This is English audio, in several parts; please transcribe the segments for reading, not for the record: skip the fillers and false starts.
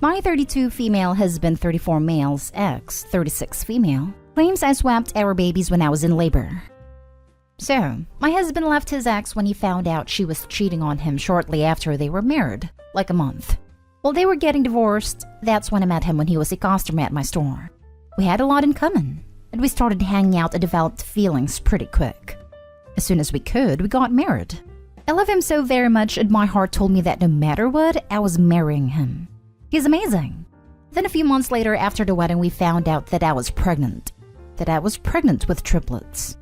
My 32 female husband, 34 males, ex, 36 female, claims I swapped our babies when I was in labor. So, my husband left his ex when he found out she was cheating on him shortly after they were married, like a month. While they were getting divorced, that's when I met him when he was a customer at my store. We had a lot in common, and we started hanging out and developed feelings pretty quick. As soon as we could, we got married. I love him so very much, and my heart told me that no matter what, I was marrying him. He's amazing. Then a few months later, after the wedding, we found out that I was pregnant. That I was pregnant with triplets.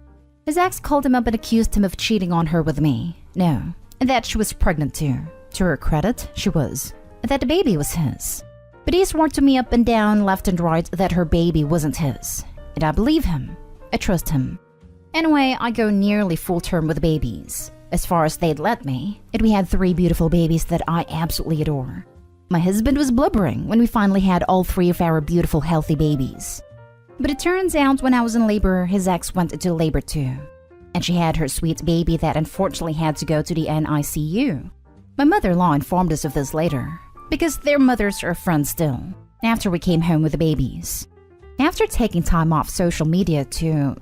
His ex called him up and accused him of cheating on her with me. No, and that she was pregnant too. To her credit, she was. And that the baby was his. But he swore to me up and down, left and right, that her baby wasn't his. And I believe him. I trust him. Anyway, I go nearly full term with babies, as far as they'd let me, and we had 3 beautiful babies that I absolutely adore. My husband was blubbering when we finally had all 3 of our beautiful, healthy babies. But it turns out when I was in labor, his ex went into labor too. And she had her sweet baby that unfortunately had to go to the NICU. My mother-in-law informed us of this later, because their mothers are friends still, after we came home with the babies. After taking time off social media to,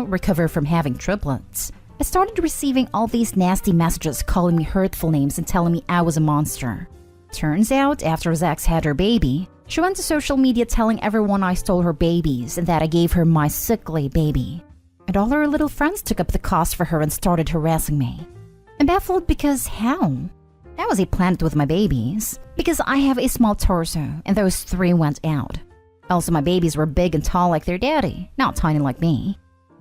recover from having triplets, I started receiving all these nasty messages calling me hurtful names and telling me I was a monster. Turns out, after his ex had her baby, she went to social media telling everyone I stole her babies and that I gave her my sickly baby. And all her little friends took up the cost for her and started harassing me. I'm baffled because how? I was a planet with my babies, because I have a small torso and those 3 went out. Also, my babies were big and tall like their daddy, not tiny like me.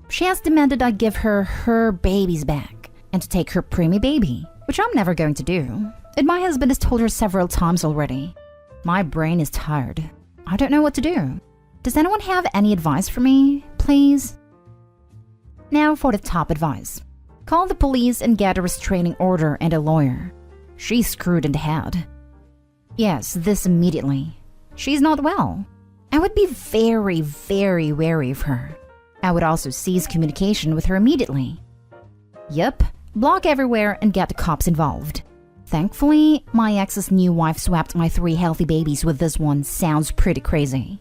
She has demanded I give her babies back and to take her preemie baby, which I'm never going to do. And my husband has told her several times already. My brain is tired. I don't know what to do. Does anyone have any advice for me, please? Now for the top advice. Call the police and get a restraining order and a lawyer. She's screwed in the head. Yes, this immediately. She's not well. I would be very, very wary of her. I would also cease communication with her immediately. Yup, block everywhere and get the cops involved. Thankfully, my ex's new wife swapped my 3 healthy babies with this one. Sounds pretty crazy.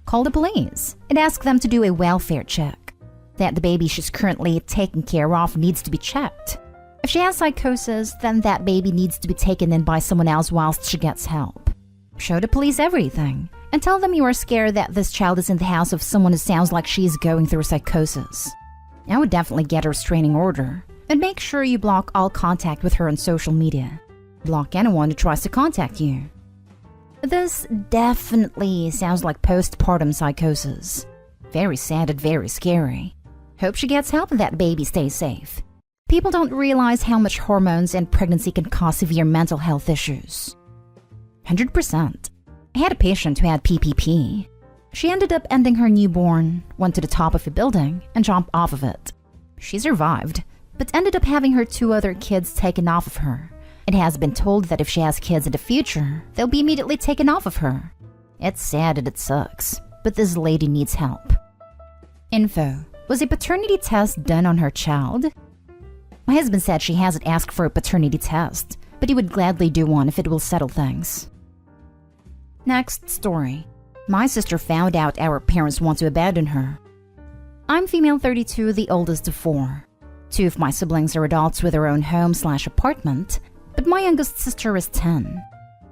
Call the police and ask them to do a welfare check. That the baby she's currently taking care of needs to be checked. If she has psychosis, then that baby needs to be taken in by someone else whilst she gets help. Show the police everything and tell them you are scared that this child is in the house of someone who sounds like she's going through psychosis. I would definitely get a restraining order. And make sure you block all contact with her on social media. Block anyone who tries to contact you. This definitely sounds like postpartum psychosis. Very sad and very scary. Hope she gets help and that baby stays safe. People don't realize how much hormones and pregnancy can cause severe mental health issues. 100%. I had a patient who had PPP. She ended up ending her newborn, went to the top of a building, and jumped off of it. She survived, but ended up having her 2 other kids taken off of her. It has been told that if she has kids in the future, they'll be immediately taken off of her. It's sad and it sucks, but this lady needs help. Info. Was a paternity test done on her child? My husband said she hasn't asked for a paternity test, but he would gladly do one if it will settle things. Next story. My sister found out our parents want to abandon her. I'm female 32, the oldest of 4. 2 of my siblings are adults with their own home/apartment, but my youngest sister is 10.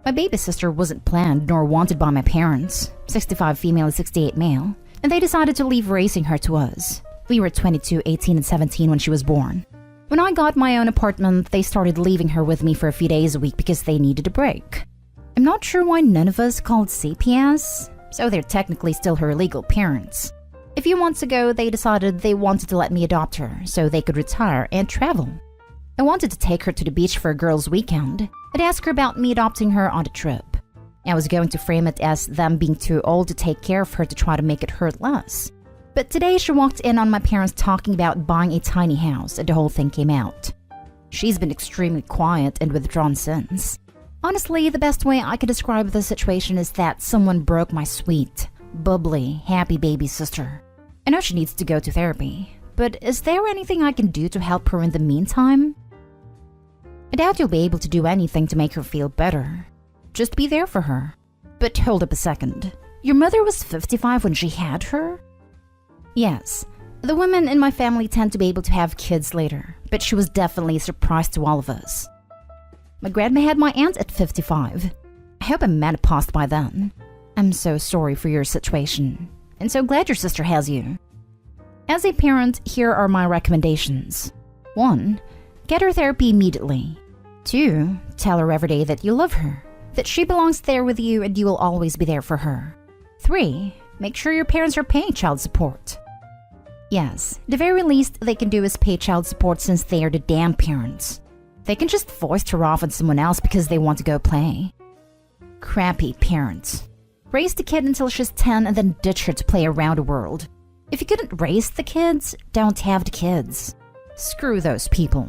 My baby sister wasn't planned nor wanted by my parents, 65 female and 68 male, and they decided to leave raising her to us. We were 22, 18, and 17 when she was born. When I got my own apartment, they started leaving her with me for a few days a week because they needed a break. I'm not sure why none of us called CPS, so they're technically still her legal parents. A few months ago, they decided they wanted to let me adopt her so they could retire and travel. I wanted to take her to the beach for a girls' weekend and ask her about me adopting her on the trip. I was going to frame it as them being too old to take care of her to try to make it hurt less. But today she walked in on my parents talking about buying a tiny house and the whole thing came out. She's been extremely quiet and withdrawn since. Honestly, the best way I could describe this situation is that someone broke my sweet, bubbly, happy baby sister. I know she needs to go to therapy, but is there anything I can do to help her in the meantime? I doubt you'll be able to do anything to make her feel better. Just be there for her. But hold up a second. Your mother was 55 when she had her? Yes. The women in my family tend to be able to have kids later, but she was definitely a surprise to all of us. My grandma had my aunt at 55. I hope I'm menopaused by then. I'm so sorry for your situation, and so glad your sister has you. As a parent, here are my recommendations. 1. Get her therapy immediately. 2. Tell her every day that you love her, that she belongs there with you and you will always be there for her. 3. Make sure your parents are paying child support. Yes, the very least they can do is pay child support since they are the damn parents. They can just foist her off on someone else because they want to go play. Crappy parents. Raise the kid until she's 10 and then ditch her to play around the world. If you couldn't raise the kids, don't have the kids. Screw those people.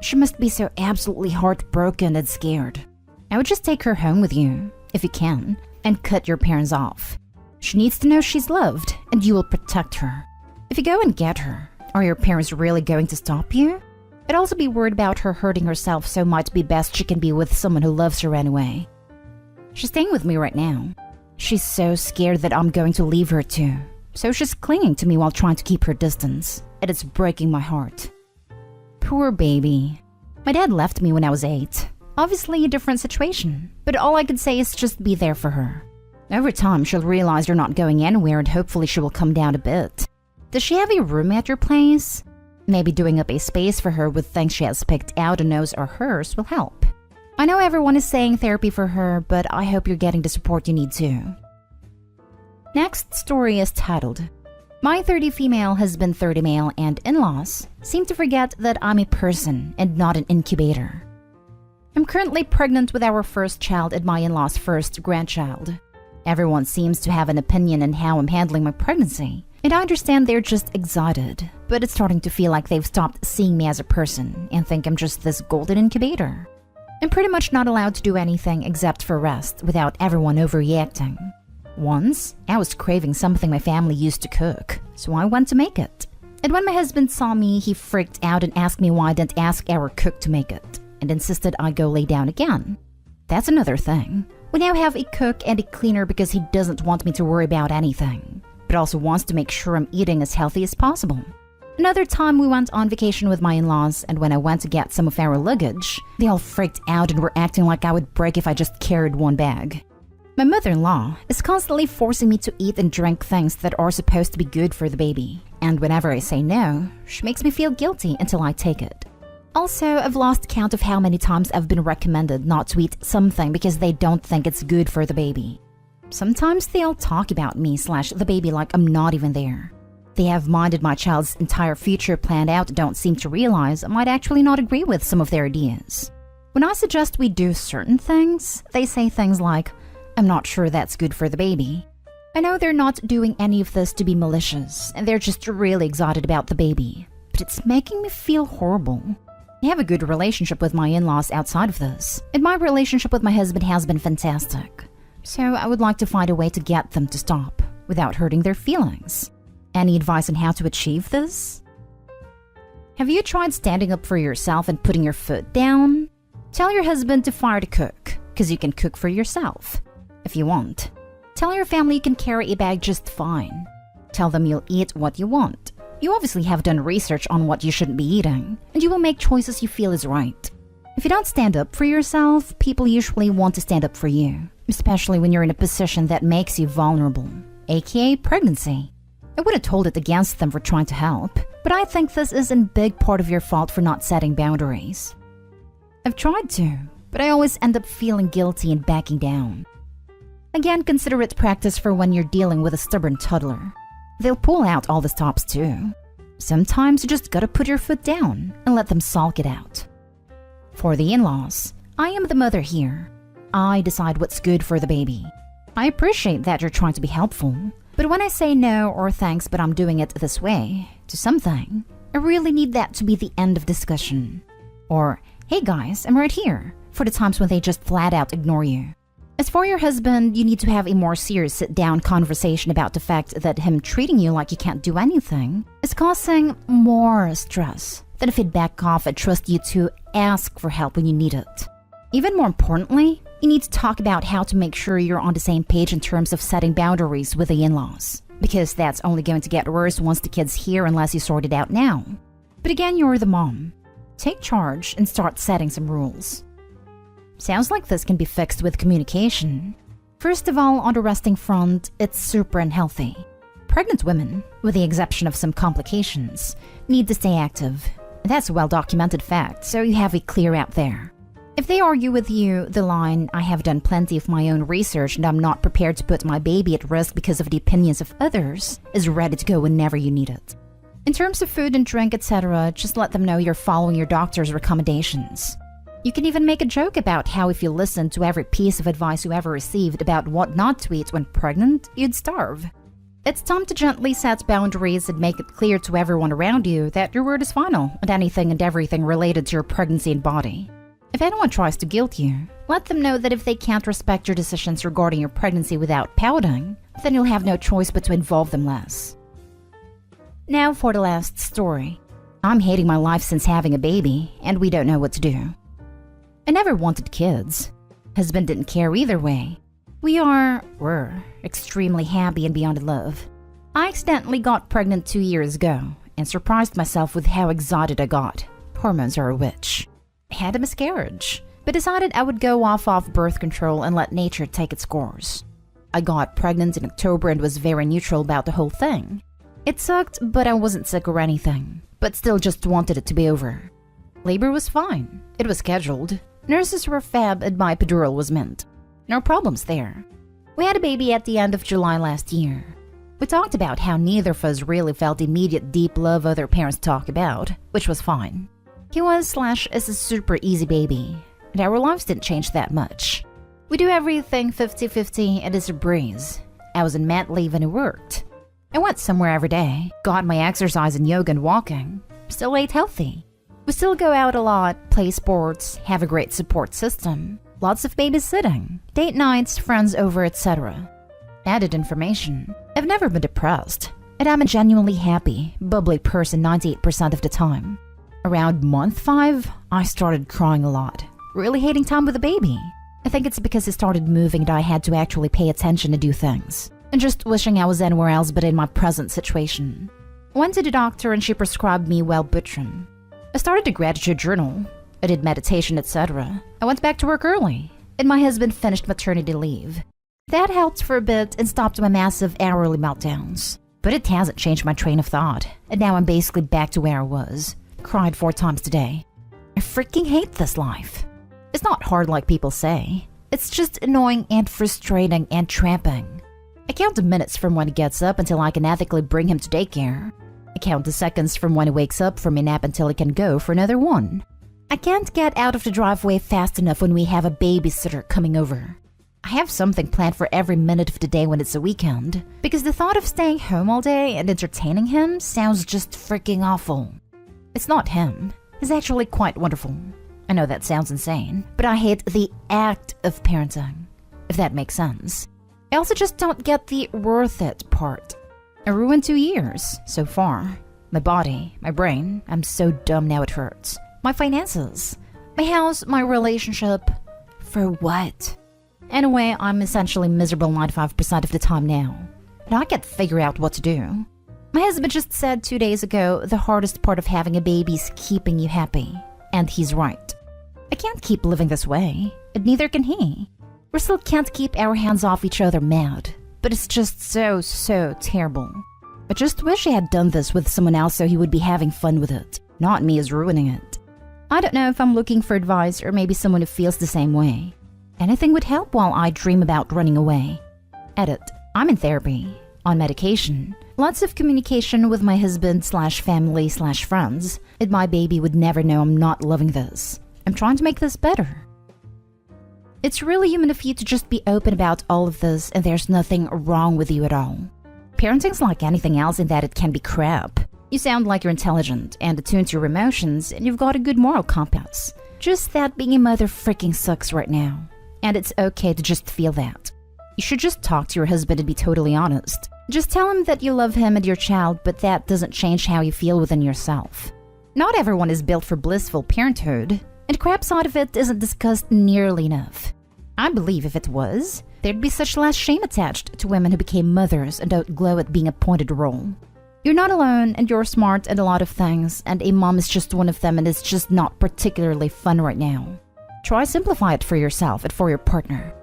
She must be so absolutely heartbroken and scared. I would just take her home with you, if you can, and cut your parents off. She needs to know she's loved, and you will protect her. If you go and get her, are your parents really going to stop you? I'd also be worried about her hurting herself, so it might be best she can be with someone who loves her anyway. She's staying with me right now. She's so scared that I'm going to leave her too, so she's clinging to me while trying to keep her distance, and it's breaking my heart. Poor baby. My dad left me when I was 8. Obviously a different situation, but all I could say is just be there for her. Over time, she'll realize you're not going anywhere and hopefully she will come down a bit. Does she have a room at your place? Maybe doing up a space for her with things she has picked out and knows are hers will help. I know everyone is saying therapy for her, but I hope you're getting the support you need too. Next story is titled, My 30 female husband 30 male and in-laws seem to forget that I'm a person and not an incubator. I'm currently pregnant with our first child and my in-laws' first grandchild. Everyone seems to have an opinion on how I'm handling my pregnancy, and I understand they're just excited, but it's starting to feel like they've stopped seeing me as a person and think I'm just this golden incubator. I'm pretty much not allowed to do anything except for rest without everyone overreacting. Once, I was craving something my family used to cook, so I went to make it. And when my husband saw me, he freaked out and asked me why I didn't ask our cook to make it, and insisted I go lay down again. That's another thing. We now have a cook and a cleaner because he doesn't want me to worry about anything, but also wants to make sure I'm eating as healthy as possible. Another time we went on vacation with my in-laws, and when I went to get some of our luggage, they all freaked out and were acting like I would break if I just carried one bag. My mother-in-law is constantly forcing me to eat and drink things that are supposed to be good for the baby, and whenever I say no, she makes me feel guilty until I take it. Also, I've lost count of how many times I've been recommended not to eat something because they don't think it's good for the baby. Sometimes they all talk about me/the baby like I'm not even there. They have minded my child's entire future planned out and don't seem to realize I might actually not agree with some of their ideas. When I suggest we do certain things, they say things like, I'm not sure that's good for the baby. I know they're not doing any of this to be malicious, and they're just really excited about the baby, but it's making me feel horrible. I have a good relationship with my in-laws outside of this, and my relationship with my husband has been fantastic. So I would like to find a way to get them to stop, without hurting their feelings. Any advice on how to achieve this? Have you tried standing up for yourself and putting your foot down? Tell your husband to fire the cook, because you can cook for yourself. If you want. Tell your family you can carry a bag just fine. Tell them you'll eat what you want. You obviously have done research on what you shouldn't be eating, and you will make choices you feel is right. If you don't stand up for yourself, people usually want to stand up for you, especially when you're in a position that makes you vulnerable, aka pregnancy. I wouldn't hold it against them for trying to help, but I think this is in big part of your fault for not setting boundaries. I've tried to, but I always end up feeling guilty and backing down. Again, consider it practice for when you're dealing with a stubborn toddler. They'll pull out all the stops too. Sometimes you just gotta put your foot down and let them sulk it out. For the in-laws, I am the mother here. I decide what's good for the baby. I appreciate that you're trying to be helpful, but when I say no or thanks but I'm doing it this way to something, I really need that to be the end of discussion. Or, hey guys, I'm right here, for the times when they just flat out ignore you. As for your husband, you need to have a more serious sit-down conversation about the fact that him treating you like you can't do anything is causing more stress than if he'd back off and trust you to ask for help when you need it. Even more importantly, You need to talk about how to make sure you're on the same page in terms of setting boundaries with the in-laws, because that's only going to get worse once the kids hear unless you sort it out now. But again, you're the mom. Take charge and start setting some rules. Sounds like this can be fixed with communication. First of all, on the resting front, it's super unhealthy. Pregnant women, with the exception of some complications, need to stay active. That's a well-documented fact, so you have it clear out there. If they argue with you, the line, "I have done plenty of my own research and I'm not prepared to put my baby at risk because of the opinions of others," is ready to go whenever you need it. In terms of food and drink, etc., just let them know you're following your doctor's recommendations. You can even make a joke about how if you listened to every piece of advice you ever received about what not to eat when pregnant, you'd starve. It's time to gently set boundaries and make it clear to everyone around you that your word is final on anything and everything related to your pregnancy and body. If anyone tries to guilt you, let them know that if they can't respect your decisions regarding your pregnancy without pouting, then you'll have no choice but to involve them less. Now for the last story. I'm hating my life since having a baby, and we don't know what to do. I never wanted kids. Husband didn't care either way. We're extremely happy and beyond love. I accidentally got pregnant 2 years ago and surprised myself with how excited I got. Hormones are a witch. I had a miscarriage, but decided I would go off birth control and let nature take its course. I got pregnant in October and was very neutral about the whole thing. It sucked, but I wasn't sick or anything, but still just wanted it to be over. Labor was fine. It was scheduled. Nurses were fab and my epidural was mint. No problems there. We had a baby at the end of July last year. We talked about how neither of us really felt the immediate deep love other parents talk about, which was fine. He was/is a super easy baby, and our lives didn't change that much. We do everything 50-50 and it's a breeze. I was on mat leave and it worked. I went somewhere every day, got my exercise and yoga and walking, still ate healthy. We still go out a lot, play sports, have a great support system, lots of babysitting, date nights, friends over, etc. Added information, I've never been depressed, and I'm a genuinely happy, bubbly person 98% of the time. Around month 5, I started crying a lot, really hating time with the baby. I think it's because he started moving that I had to actually pay attention to do things, and just wishing I was anywhere else but in my present situation. Went to the doctor and she prescribed me Wellbutrin. I started a gratitude journal. I did meditation, etc. I went back to work early, and my husband finished maternity leave. That helped for a bit and stopped my massive hourly meltdowns. But it hasn't changed my train of thought, and now I'm basically back to where I was. Cried 4 times today. I freaking hate this life. It's not hard like people say. It's just annoying and frustrating and tramping. I count the minutes from when he gets up until I can ethically bring him to daycare. I count the seconds from when he wakes up from a nap until he can go for another one. I can't get out of the driveway fast enough when we have a babysitter coming over. I have something planned for every minute of the day when it's a weekend, because the thought of staying home all day and entertaining him sounds just freaking awful. It's not him. He's actually quite wonderful. I know that sounds insane, but I hate the act of parenting, if that makes sense. I also just don't get the worth it part. I ruined 2 years, so far. My body, my brain, I'm so dumb now it hurts. My finances, my house, my relationship. For what? Anyway, I'm essentially miserable 95% of the time now. And I can't figure out what to do. My husband just said 2 days ago the hardest part of having a baby is keeping you happy. And he's right. I can't keep living this way, and neither can he. We still can't keep our hands off each other mad, but it's just so terrible. I just wish I had done this with someone else so he would be having fun with it, not me as ruining it. I don't know if I'm looking for advice or maybe someone who feels the same way. Anything would help while I dream about running away. Edit. I'm in therapy, on medication, lots of communication with my husband/family/friends, and my baby would never know I'm not loving this. I'm trying to make this better. It's really human of you to just be open about all of this, and there's nothing wrong with you at all. Parenting's like anything else in that it can be crap. You sound like you're intelligent and attuned to your emotions, and you've got a good moral compass. Just that being a mother freaking sucks right now. And it's okay to just feel that. You should just talk to your husband and be totally honest. Just tell him that you love him and your child, but that doesn't change how you feel within yourself. Not everyone is built for blissful parenthood, and crap side of it isn't discussed nearly enough. I believe if it was, there'd be such less shame attached to women who became mothers and don't glow at being a pointed role. You're not alone, and you're smart at a lot of things, and a mom is just one of them, and it's just not particularly fun right now. Try simplify it for yourself and for your partner.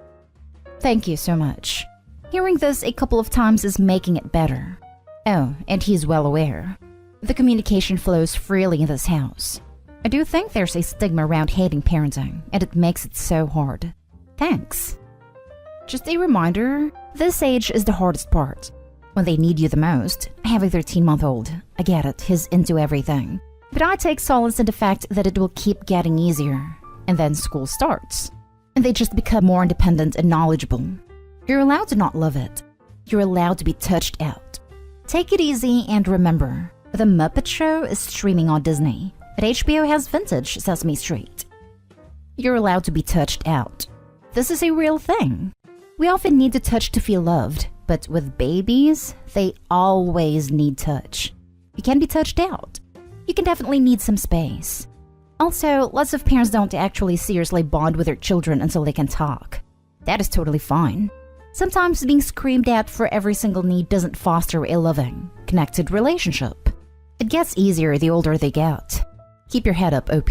Thank you so much. Hearing this a couple of times is making it better. Oh, and he's well aware. The communication flows freely in this house. I do think there's a stigma around hating parenting, and it makes it so hard. Thanks. Just a reminder, this age is the hardest part. When they need you the most. I have a 13-month-old. I get it, he's into everything. But I take solace in the fact that it will keep getting easier. And then school starts. And they just become more independent and knowledgeable. You're allowed to not love it. You're allowed to be touched out. Take it easy and remember, The Muppet Show is streaming on Disney, but HBO has vintage Sesame Street. You're allowed to be touched out. This is a real thing. We often need to touch to feel loved, but with babies, they always need touch. You can be touched out. You can definitely need some space. Also, lots of parents don't actually seriously bond with their children until they can talk. That is totally fine. Sometimes being screamed at for every single need doesn't foster a loving, connected relationship. It gets easier the older they get. Keep your head up, OP.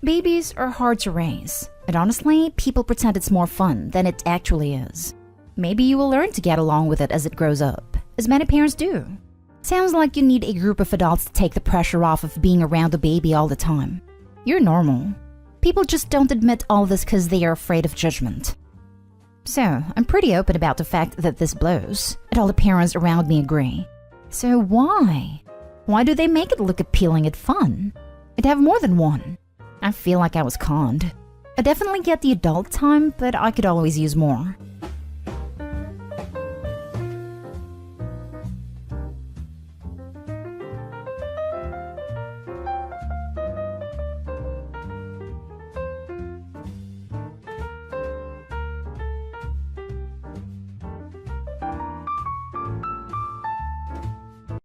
Babies are hard to raise, and honestly, people pretend it's more fun than it actually is. Maybe you will learn to get along with it as it grows up, as many parents do. Sounds like you need a group of adults to take the pressure off of being around a baby all the time. You're normal. People just don't admit all this because they are afraid of judgment. So, I'm pretty open about the fact that this blows, and all the parents around me agree. So why? Why do they make it look appealing and fun? I'd have more than one. I feel like I was conned. I definitely get the adult time, but I could always use more.